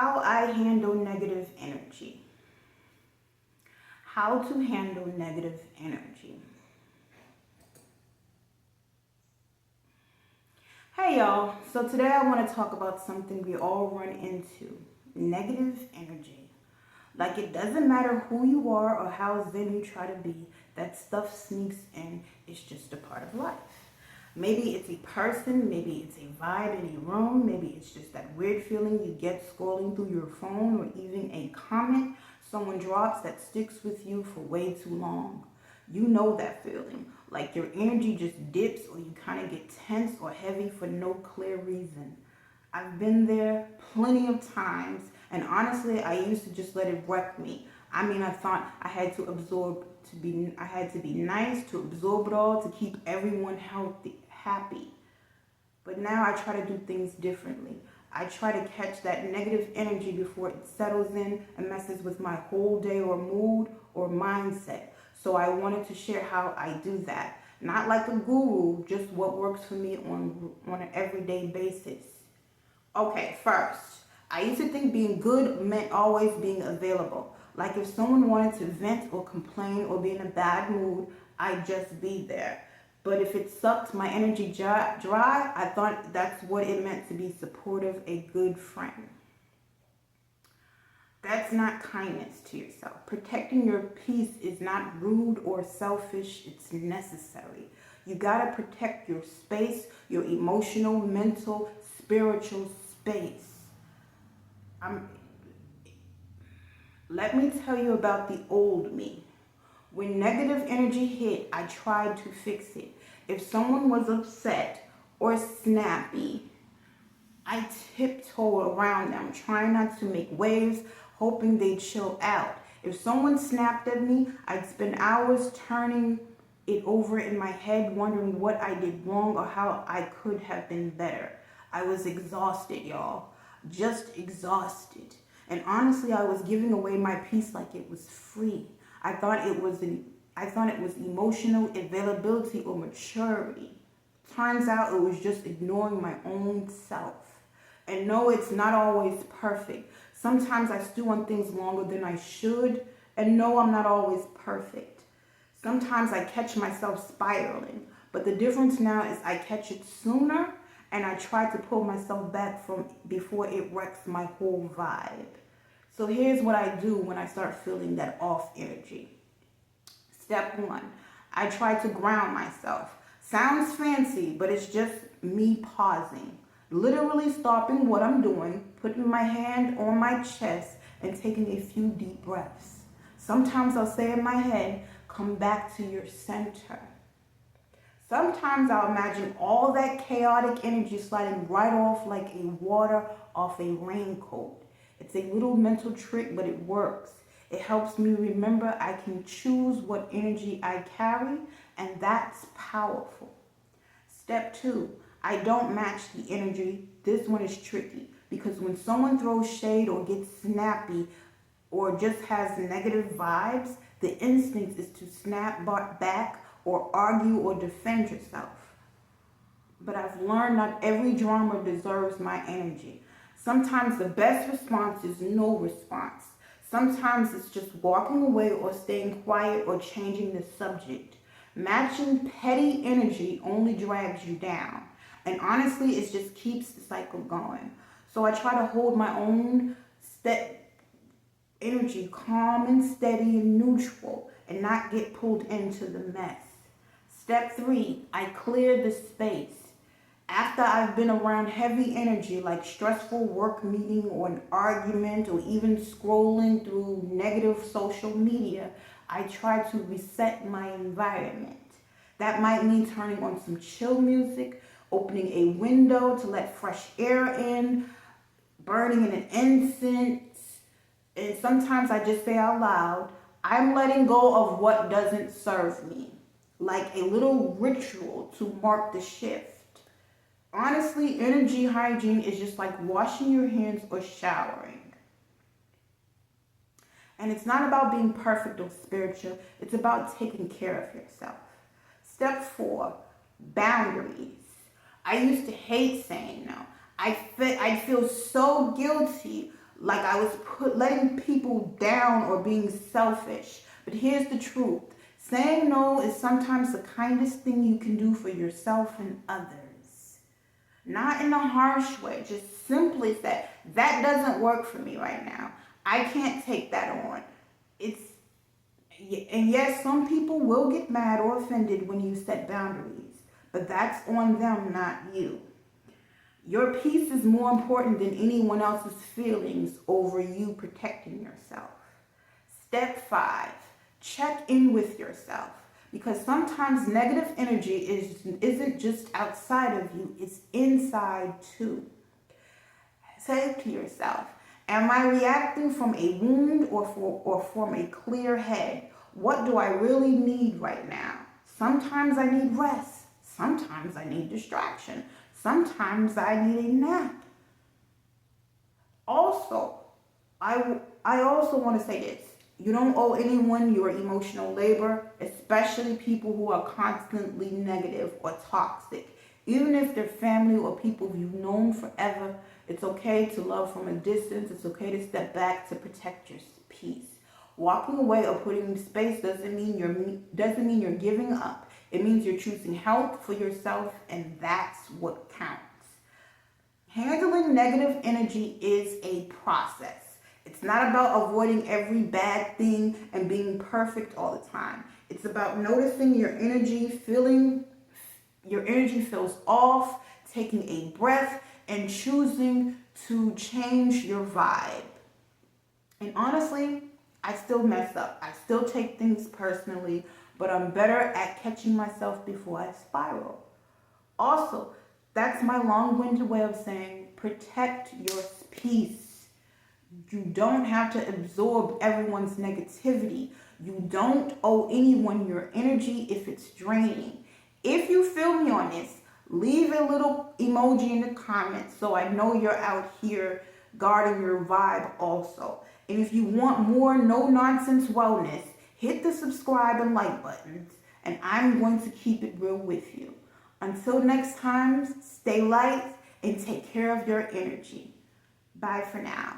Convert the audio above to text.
How I handle negative energy. How to handle negative energy. Hey y'all, so today I want to talk about something we all run into, negative energy. Like, it doesn't matter who you are or how zen you try to be, that stuff sneaks in. It's just a part of life. Maybe it's a person, maybe it's a vibe in a room, maybe it's just that weird feeling you get scrolling through your phone, or even a comment someone drops that sticks with you for way too long. You know that feeling, like your energy just dips, or you kind of get tense or heavy for no clear reason. I've been there plenty of times, and honestly, I used to just let it wreck me. I mean, I thought I had to be nice to absorb it all, to keep everyone happy. But now I try to do things differently. I try to catch that negative energy before it settles in and messes with my whole day or mood or mindset. So I wanted to share how I do that. Not like a guru, just what works for me on an everyday basis. Okay, first, I used to think being good meant always being available. Like, if someone wanted to vent or complain or be in a bad mood, I'd just be there. But if it sucked my energy dry, I thought that's what it meant to be supportive, a good friend. That's not kindness to yourself. Protecting your peace is not rude or selfish, it's necessary. You gotta protect your space, your emotional, mental, spiritual space. Let me tell you about the old me. When negative energy hit, I tried to fix it. If someone was upset or snappy, I tiptoe around them, trying not to make waves, hoping they'd chill out. If someone snapped at me, I'd spend hours turning it over in my head, wondering what I did wrong or how I could have been better. I was exhausted, y'all. Just exhausted. And honestly, I was giving away my peace like it was free. I thought it was emotional availability or maturity. Turns out it was just ignoring my own self. And no, it's not always perfect. Sometimes I stew on things longer than I should. And no, I'm not always perfect. Sometimes I catch myself spiraling. But the difference now is I catch it sooner, and I try to pull myself back from before it wrecks my whole vibe. So here's what I do when I start feeling that off energy. Step 1, I try to ground myself. Sounds fancy, but it's just me pausing. Literally stopping what I'm doing, putting my hand on my chest, and taking a few deep breaths. Sometimes I'll say in my head, come back to your center. Sometimes I'll imagine all that chaotic energy sliding right off like a water off a raincoat. It's a little mental trick, but it works. It helps me remember I can choose what energy I carry, and that's powerful. Step 2, I don't match the energy. This one is tricky, because when someone throws shade or gets snappy or just has negative vibes, the instinct is to snap back or argue or defend yourself. But I've learned not every drama deserves my energy. Sometimes the best response is no response. Sometimes it's just walking away or staying quiet or changing the subject. Matching petty energy only drags you down. And honestly, it just keeps the cycle going. So I try to hold my own energy calm and steady and neutral, and not get pulled into the mess. Step 3, I clear the space. After I've been around heavy energy like stressful work meeting or an argument or even scrolling through negative social media, I try to reset my environment. That might mean turning on some chill music, opening a window to let fresh air in, burning an incense, and sometimes I just say out loud, I'm letting go of what doesn't serve me. Like a little ritual to mark the shift. Honestly, energy hygiene is just like washing your hands or showering. And it's not about being perfect or spiritual. It's about taking care of yourself. Step 4, boundaries. I used to hate saying no. I'd feel so guilty, like I was letting people down or being selfish. But here's the truth. Saying no is sometimes the kindest thing you can do for yourself and others. Not in a harsh way, just simply say, that doesn't work for me right now. I can't take that on. And yes, some people will get mad or offended when you set boundaries, but that's on them, not you. Your peace is more important than anyone else's feelings over you protecting yourself. Step 5, check in with yourself. Because sometimes negative energy isn't just outside of you, it's inside too. Say to yourself, am I reacting from a wound or from a clear head? What do I really need right now? Sometimes I need rest. Sometimes I need distraction. Sometimes I need a nap. Also, I also want to say this. You don't owe anyone your emotional labor, especially people who are constantly negative or toxic. Even if they're family or people you've known forever, it's okay to love from a distance. It's okay to step back to protect your peace. Walking away or putting space doesn't mean you're giving up. It means you're choosing health for yourself, and that's what counts. Handling negative energy is a process. It's not about avoiding every bad thing and being perfect all the time. It's about noticing your energy feels off, taking a breath, and choosing to change your vibe. And honestly, I still mess up. I still take things personally, but I'm better at catching myself before I spiral. Also, that's my long-winded way of saying protect your peace. You don't have to absorb everyone's negativity. You don't owe anyone your energy if it's draining. If you feel me on this, leave a little emoji in the comments so I know you're out here guarding your vibe also. And if you want more no-nonsense wellness, hit the subscribe and like buttons, and I'm going to keep it real with you. Until next time, stay light and take care of your energy. Bye for now.